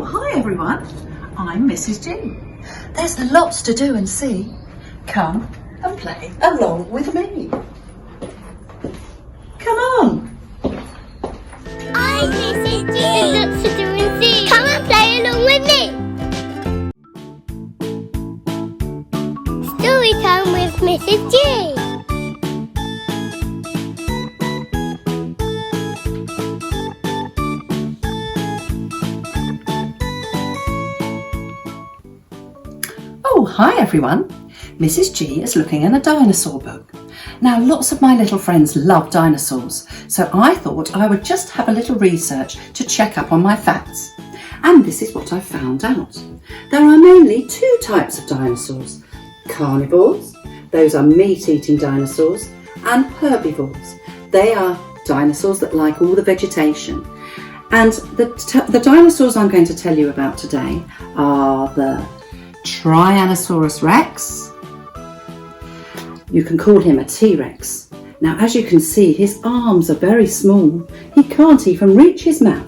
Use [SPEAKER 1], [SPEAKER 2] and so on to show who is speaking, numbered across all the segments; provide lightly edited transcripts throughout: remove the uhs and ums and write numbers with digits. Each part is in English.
[SPEAKER 1] Oh, hi everyone. I'm Mrs. G.
[SPEAKER 2] There's lots to do and see.
[SPEAKER 1] Come and play along with me. Come on.
[SPEAKER 3] I'm Mrs. G. There's lots to do and see. Come and play along with me. Story time with Mrs. G.
[SPEAKER 1] Oh, hi everyone. Mrs. G is looking in a dinosaur book. Now, lots of my little friends love dinosaurs, so I thought I would just have a little research to check up on my facts. And this is what I found out. There are mainly two types of dinosaurs. Carnivores, those are meat-eating dinosaurs, and herbivores. They are dinosaurs that like all the vegetation. And the dinosaurs I'm going to tell you about today are the Tyrannosaurus Rex. You can call him a T-Rex. Now, as you can see, his arms are very small. He can't even reach his mouth.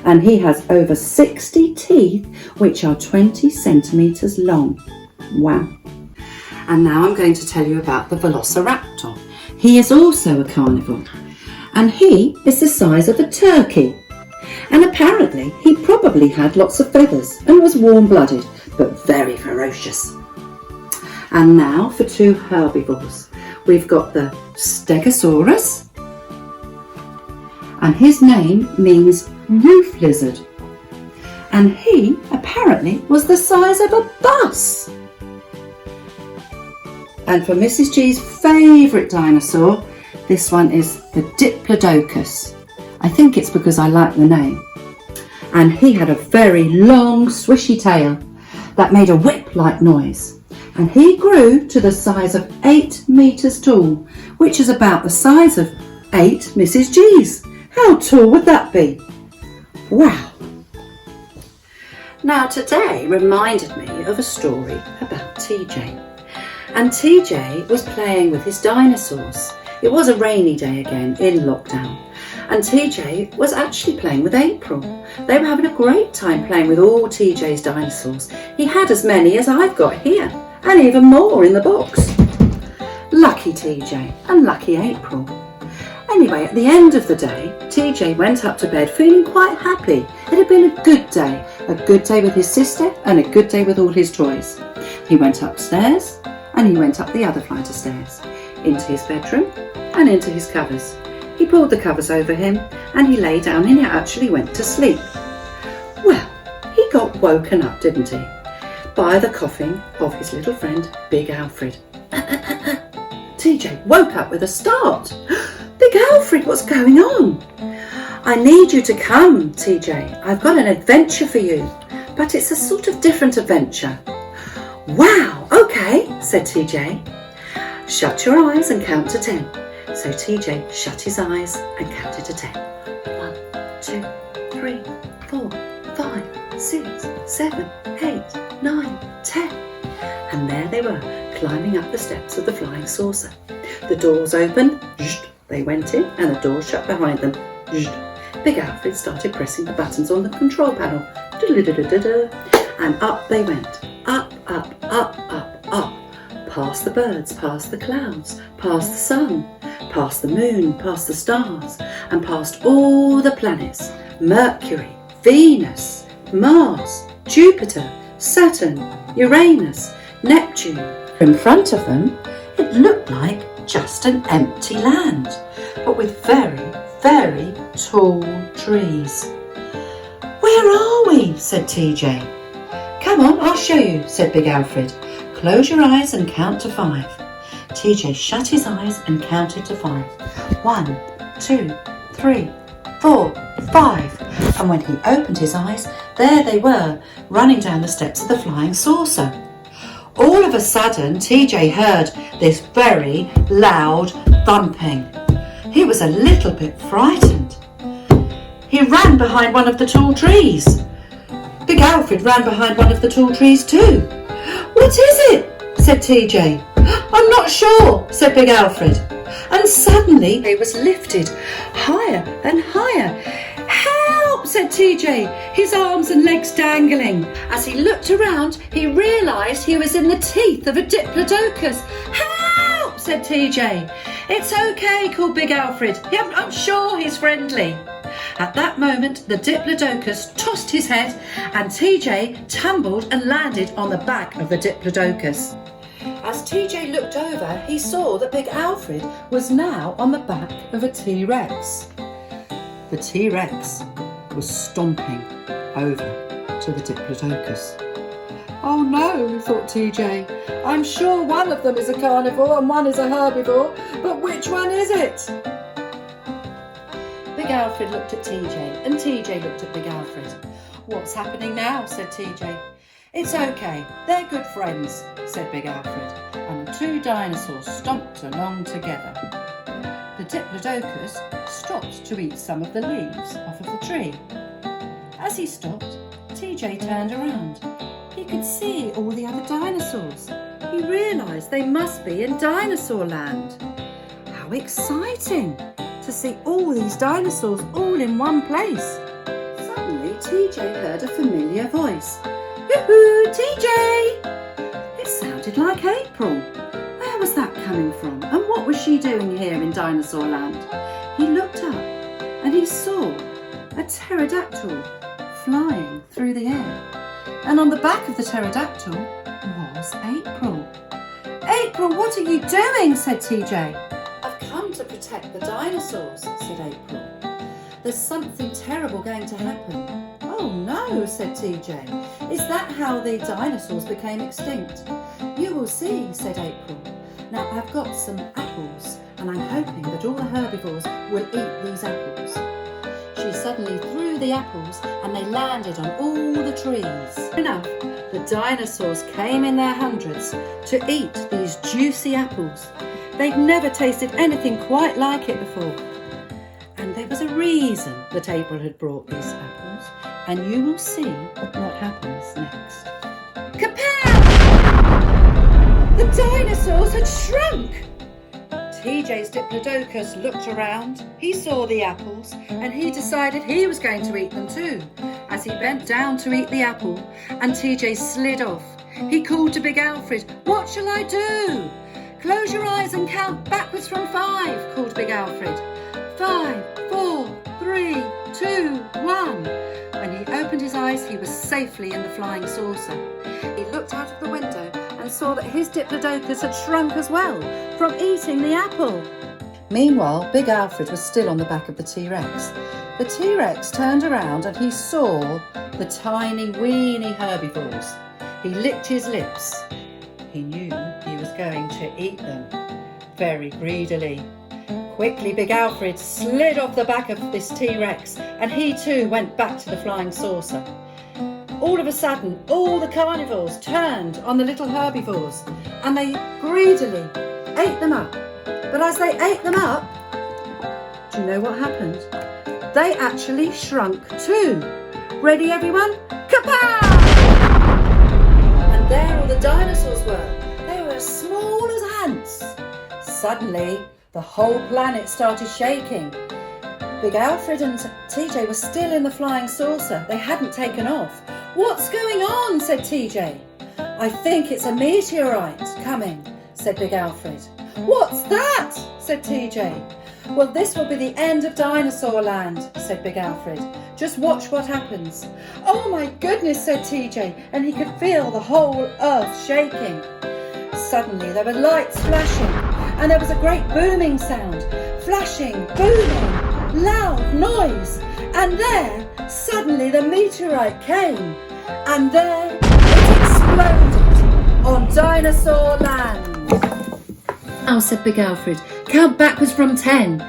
[SPEAKER 1] And he has over 60 teeth, which are 20 centimetres long. Wow. And now I'm going to tell you about the Velociraptor. He is also a carnivore. And he is the size of a turkey. And apparently, he probably had lots of feathers and was warm-blooded, but very ferocious. And now for two herbivores. We've got the Stegosaurus, and his name means roof lizard. And he apparently was the size of a bus. And for Mrs. G's favourite dinosaur, this one is the Diplodocus. I think it's because I like the name. And he had a very long swishy tail that made a whip-like noise. And he grew to the size of 8 metres tall, which is about the size of 8 Mrs. G's. How tall would that be? Wow. Now today reminded me of a story about TJ. And TJ was playing with his dinosaurs. It was a rainy day again in lockdown. And TJ was actually playing with April. They were having a great time playing with all TJ's dinosaurs. He had as many as I've got here, and even more in the box. Lucky TJ and lucky April. Anyway, at the end of the day, TJ went up to bed feeling quite happy. It had been a good day with his sister and a good day with all his toys. He went upstairs and he went up the other flight of stairs, into his bedroom and into his covers. He pulled the covers over him and he lay down and he actually went to sleep. Well, he got woken up, didn't he, by the coughing of his little friend, Big Alfred. TJ woke up with a start. Big Alfred, what's going on? I need you to come, TJ. I've got an adventure for you, but it's a sort of different adventure. Wow, okay, said TJ. Shut your eyes and count to 10. So TJ shut his eyes and counted to 10. 1, 2, 3, 4, 5, 6, 7, 8, 9, 10. And there they were, climbing up the steps of the flying saucer. The doors opened, they went in, and the door shut behind them. Big Alfred started pressing the buttons on the control panel. And up they went. Up, up, up, up, up. Past the birds, past the clouds, past the sun, past the moon, past the stars, and past all the planets. Mercury, Venus, Mars, Jupiter, Saturn, Uranus, Neptune. In front of them, it looked like just an empty land, but with very, very tall trees. Where are we? Said TJ. Come on, I'll show you, said Big Alfred. Close your eyes and count to 5. TJ shut his eyes and counted to 5. 1, 2, 3, 4, 5. And when he opened his eyes, there they were, running down the steps of the flying saucer. All of a sudden, TJ heard this very loud thumping. He was a little bit frightened. He ran behind one of the tall trees. Big Alfred ran behind one of the tall trees too. What is it? Said TJ. I'm not sure, said Big Alfred. And suddenly he was lifted higher and higher. Help! Help, said TJ, his arms and legs dangling. As he looked around, he realised he was in the teeth of a diplodocus. Help, said TJ. It's okay, called Big Alfred. I'm sure he's friendly. At that moment, the diplodocus tossed his head and TJ tumbled and landed on the back of the diplodocus. As TJ looked over, he saw that Big Alfred was now on the back of a T-Rex. The T-Rex was stomping over to the diplodocus. Oh no, thought TJ. I'm sure one of them is a carnivore and one is a herbivore, but which one is it? Big Alfred looked at TJ and TJ looked at Big Alfred. What's happening now, said TJ. It's okay, they're good friends, said Big Alfred, and the two dinosaurs stomped along together. The diplodocus stopped to eat some of the leaves off of the tree. As he stopped, TJ turned around. He could see all the other dinosaurs. He realised they must be in Dinosaur Land. How exciting to see all these dinosaurs all in one place. Suddenly TJ heard a familiar voice. Yoo-hoo, TJ! It sounded like April. Where was that coming from and what was she doing here in Dinosaur Land? He looked up and he saw a pterodactyl flying through the air. And on the back of the pterodactyl was April. April, what are you doing? Said TJ. I've come to protect the dinosaurs, said April. There's something terrible going to happen. Oh no, said TJ. Is that how the dinosaurs became extinct? You will see, said April. Now I've got some apples and I'm hoping that all the herbivores will eat these apples. She suddenly threw the apples and they landed on all the trees. Enough, the dinosaurs came in their hundreds to eat these juicy apples. They'd never tasted anything quite like it before. And there was a reason that April had brought these apples, and you will see what happens next. Kapow! The dinosaurs had shrunk! TJ's diplodocus looked around, he saw the apples, and he decided he was going to eat them too. As he bent down to eat the apple, and TJ slid off, he called to Big Alfred, "What shall I do?" "Close your eyes and count backwards from 5, called Big Alfred. 5, 4, 3, 2, 1. When he opened his eyes, he was safely in the flying saucer. He looked out of the window and saw that his diplodocus had shrunk as well from eating the apple. Meanwhile, Big Alfred was still on the back of the T-Rex. The T-Rex turned around and he saw the tiny, weeny herbivores. He licked his lips. He knew he was going to eat them very greedily. Quickly, Big Alfred slid off the back of this T-Rex and he too went back to the flying saucer. All of a sudden, all the carnivores turned on the little herbivores and they greedily ate them up. But as they ate them up, do you know what happened? They actually shrunk too. Ready, everyone? Kapow! And there all the dinosaurs were. They were as small as ants. Suddenly, the whole planet started shaking. Big Alfred and TJ were still in the flying saucer. They hadn't taken off. "What's going on?" said TJ. "I think it's a meteorite coming," said Big Alfred. "What's that?" said TJ. "Well, this will be the end of Dinosaur Land," said Big Alfred. "Just watch what happens." "Oh my goodness," said TJ, and he could feel the whole earth shaking. Suddenly there were lights flashing and there was a great booming sound. Flashing, booming, loud noise. And there, suddenly the meteorite came. And there it exploded on Dinosaur Land. "Now," said Big Alfred, "count backwards from 10.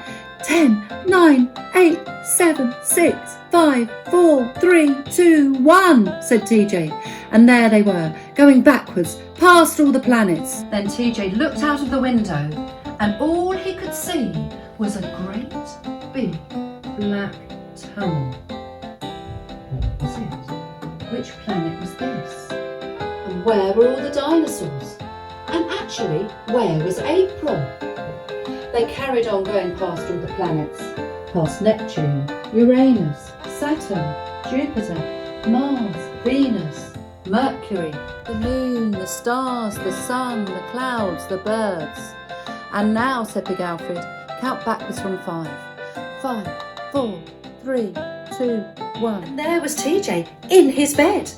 [SPEAKER 1] 10, 9, 8, 7, 6, 5, 4, 3, 2, 1, said TJ. And there they were, going backwards, past all the planets. Then TJ looked out of the window, and all he could see was a great big black tunnel. What was it? Which planet was this? And where were all the dinosaurs? And actually, where was April? They carried on going past all the planets, past Neptune, Uranus, Saturn, Jupiter, Mars, Venus, Mercury, the moon, the stars, the sun, the clouds, the birds. And now, said Big Alfred, count backwards from 5. 5, 4, 3, 2, 1. And there was TJ in his bed.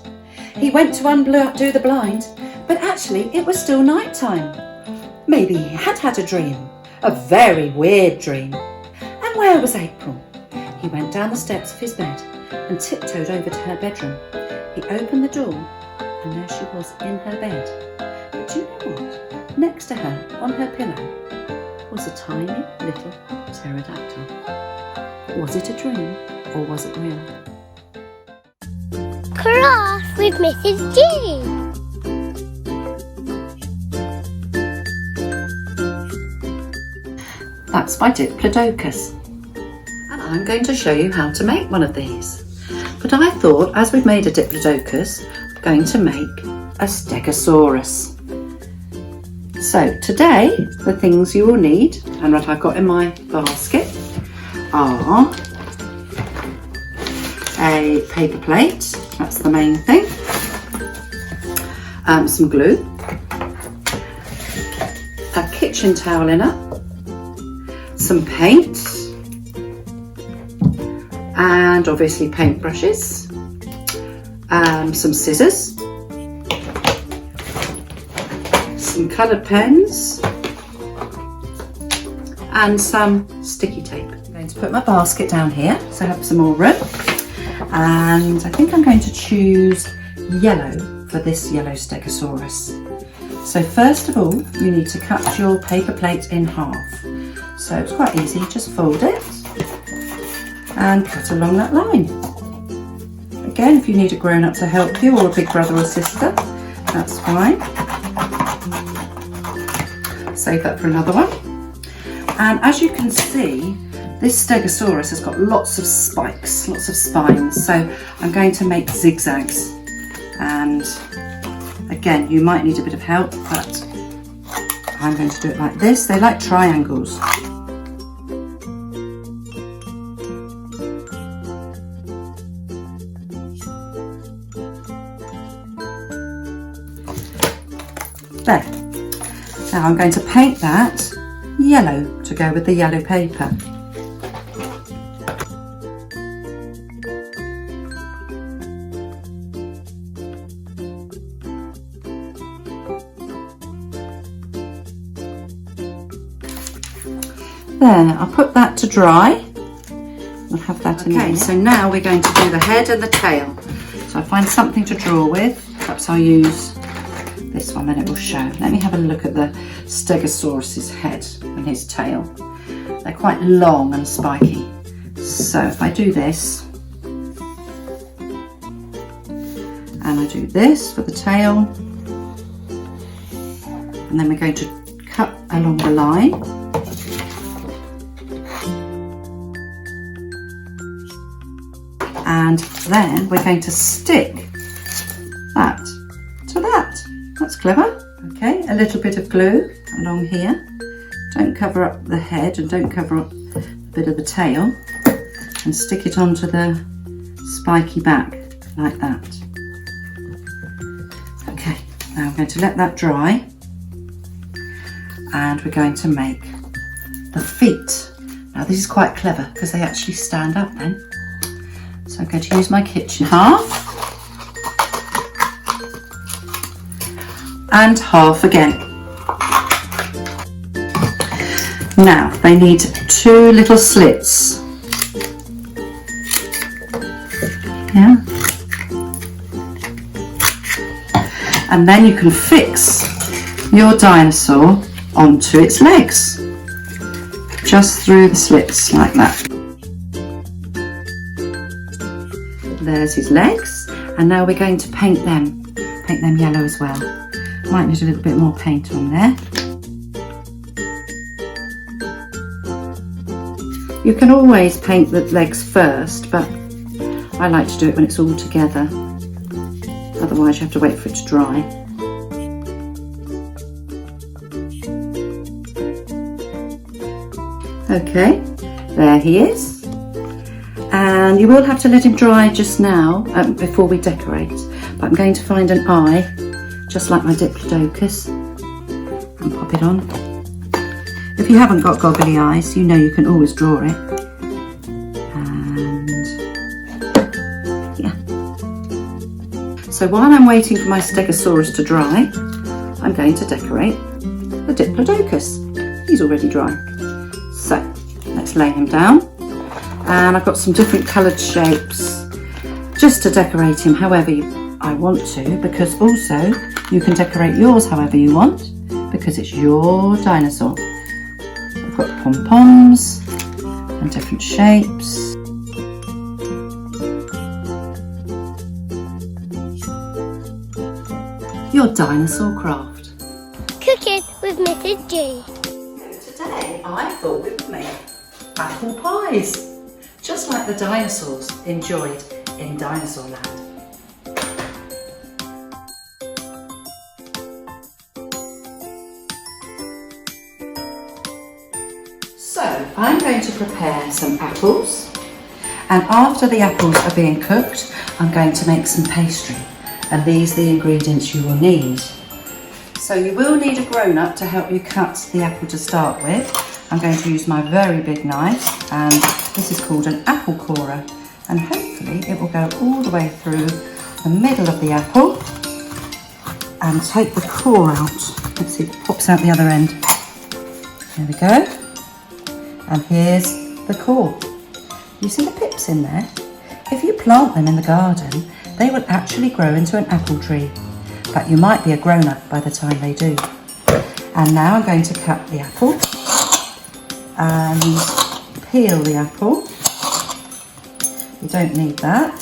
[SPEAKER 1] He went to undo the blind, but actually it was still night time. Maybe he had had a dream, a very weird dream. And where was April? He went down the steps of his bed and tiptoed over to her bedroom. He opened the door and there she was in her bed. But do you know what? Next to her, on her pillow, was a tiny little pterodactyl. Was it a dream or was it real?
[SPEAKER 3] Craft with Mrs. G.
[SPEAKER 1] That's by Diplodocus. And I'm going to show you how to make one of these. But I thought, as we've made a Diplodocus, we're going to make a Stegosaurus. So today, the things you will need, and what I've got in my basket, are a paper plate, that's the main thing, some glue, a kitchen towel inner, some paint, and obviously paintbrushes, some scissors, some coloured pens, and some sticky tape. I'm going to put my basket down here so I have some more room, and I think I'm going to choose yellow for this yellow Stegosaurus. So first of all, you need to cut your paper plate in half. So it's quite easy, just fold it and cut along that line. Again, if you need a grown-up to help you or a big brother or sister, that's fine. Save that for another one. And as you can see, this Stegosaurus has got lots of spikes, lots of spines, so I'm going to make zigzags. And again, you might need a bit of help, but I'm going to do it like this. They like triangles. There. Now I'm going to paint that yellow to go with the yellow paper. There, I'll put that to dry. We'll have that in there. So now we're going to do the head and the tail. So I find something to draw with. Perhaps I'll use this one, then it will show. Let me have a look at the Stegosaurus's head and his tail. They're quite long and spiky. So if I do this, and I do this for the tail, and then we're going to cut along the line. And then we're going to stick that to that. That's clever. Okay, a little bit of glue along here. Don't cover up the head and don't cover up a bit of the tail, and stick it onto the spiky back like that. Okay, now I'm going to let that dry, and we're going to make the feet. Now this is quite clever because they actually stand up then. So I'm going to use my kitchen half and half again. Now they need 2 little slits. Yeah. And then you can fix your dinosaur onto its legs, just through the slits like that. There's his legs, and now we're going to paint them yellow as well. Might need a little bit more paint on there. You can always paint the legs first, but I like to do it when it's all together. Otherwise you have to wait for it to dry. Okay, there he is. And And you will have to let him dry just now before we decorate. But I'm going to find an eye, just like my Diplodocus, and pop it on. If you haven't got goggly eyes, you know you can always draw it. And yeah. So while I'm waiting for my Stegosaurus to dry, I'm going to decorate the Diplodocus. He's already dry. So let's lay him down. And I've got some different coloured shapes just to decorate him however I want to, because also you can decorate yours however you want, because it's your dinosaur. I've got pom-poms and different shapes. Your dinosaur craft.
[SPEAKER 3] Cooking with Mrs. G.
[SPEAKER 1] Today I thought we would make apple pies, just like the dinosaurs enjoyed in Dinosaur Land. So I'm going to prepare some apples, and after the apples are being cooked, I'm going to make some pastry, and these are the ingredients you will need. So you will need a grown-up to help you cut the apple to start with. I'm going to use my very big knife, and this is called an apple corer, and hopefully it will go all the way through the middle of the apple and take the core out. Let's see, it pops out the other end. There we go. And here's the core. You see the pips in there? If you plant them in the garden, they will actually grow into an apple tree, but you might be a grown-up by the time they do. And now I'm going to cut the apple and peel the apple. You don't need that.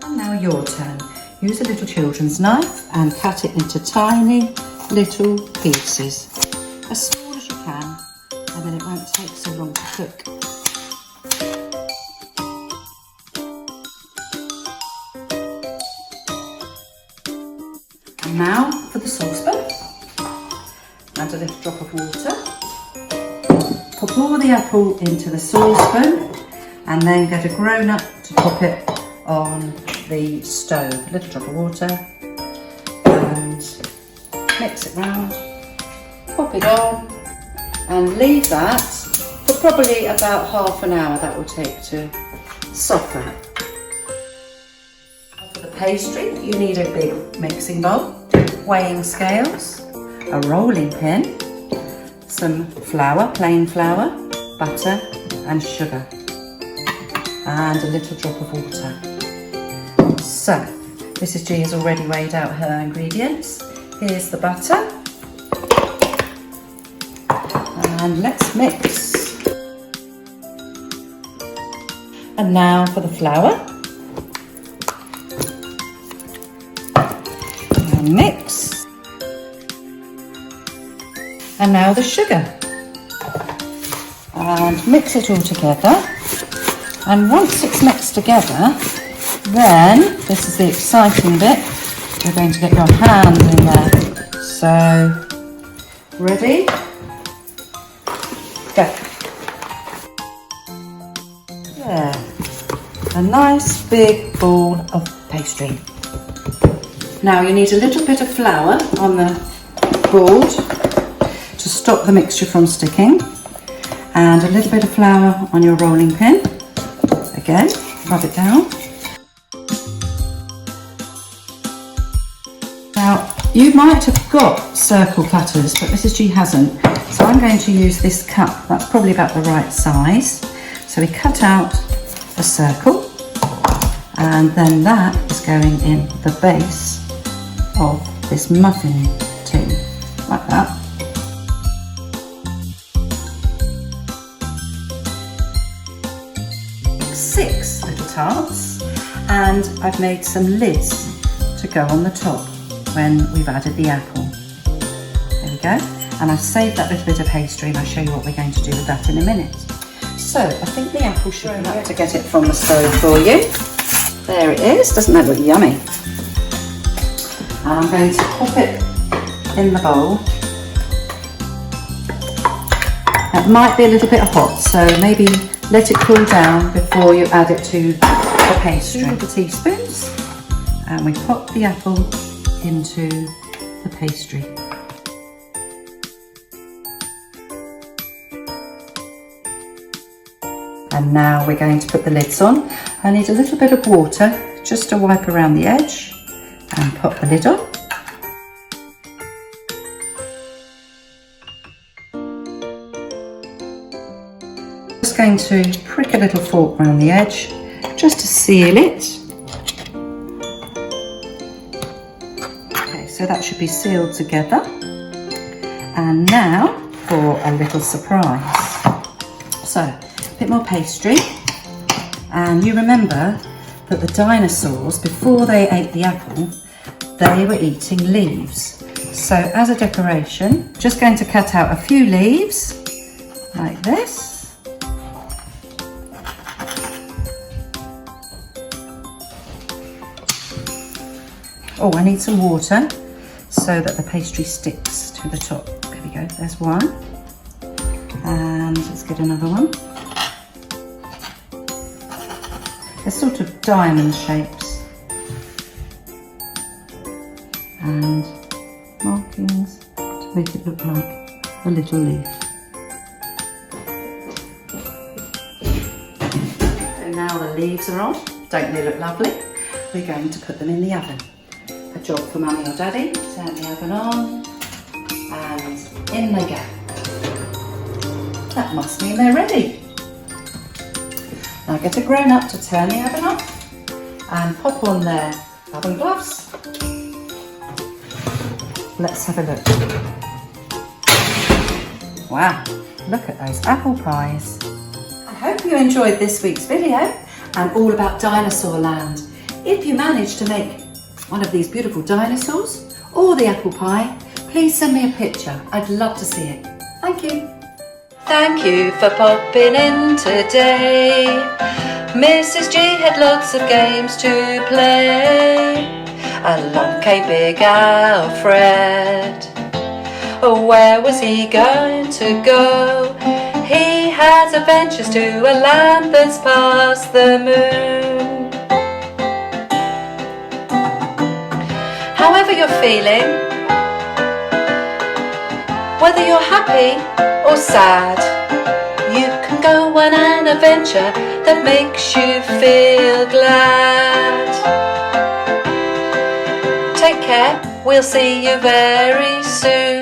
[SPEAKER 1] And now your turn. Use a little children's knife and cut it into tiny little pieces, as small as you can, and then it won't take so long to cook. And now for the saucepan. Add a little drop of water. Pour the apple into the saucepan, and then get a grown-up to pop it on the stove. A little drop of water, and mix it round, pop it on, and leave that for probably about half an hour. That will take to soften. For the pastry, you need a big mixing bowl, weighing scales, a rolling pin, some flour, plain flour, butter and sugar, and a little drop of water. So, Mrs. G has already weighed out her ingredients. Here's the butter, and let's mix. And now for the flour, and mix. And now the sugar, and mix it all together. And once it's mixed together, then this is the exciting bit. You're going to get your hand in there. So, ready? Go. There. A nice big ball of pastry. Now you need a little bit of flour on the board to stop the mixture from sticking, and a little bit of flour on your rolling pin. Again, rub it down. Now, you might have got circle cutters, but Mrs. G hasn't. So I'm going to use this cup. That's probably about the right size. So we cut out a circle, and then that is going in the base of this muffin tin, like that. Six little tarts, and I've made some lids to go on the top when we've added the apple. There we go. And I've saved that little bit of pastry, and I'll show you what we're going to do with that in a minute. So I think the apple should be enough to get it from the stove for you. There it is. Doesn't that look yummy? And I'm going to pop it in the bowl. It might be a little bit hot, so maybe let it cool down before you add it to the pastry. 2 little teaspoons, and we pop the apple into the pastry. And now we're going to put the lids on. I need a little bit of water just to wipe around the edge and pop the lid on. Just going to prick a little fork around the edge just to seal it. Okay, so that should be sealed together. And now for a little surprise. So, a bit more pastry. And you remember that the dinosaurs, before they ate the apple, they were eating leaves. So as a decoration, just going to cut out a few leaves like this. Oh, I need some water so that the pastry sticks to the top. There we go, there's one. And let's get another one. They're sort of diamond shapes. And markings to make it look like a little leaf. So now the leaves are on. Don't they look lovely? We're going to put them in the oven. A job for Mummy or Daddy. Turn the oven on and in they go. That must mean they're ready. Now get a grown-up to turn the oven off and pop on their oven gloves. Let's have a look. Wow, look at those apple pies. I hope you enjoyed this week's video and all about Dinosaur Land. If you managed to make one of these beautiful dinosaurs or the apple pie, please send me a picture. I'd love to see it. Thank you.
[SPEAKER 4] Thank you for popping in today. Mrs. G had lots of games to play. Along came Big Alfred. Oh, where was he going to go? He has adventures to a land that's past the moon. However you're feeling, whether you're happy or sad, you can go on an adventure that makes you feel glad. Take care, we'll see you very soon.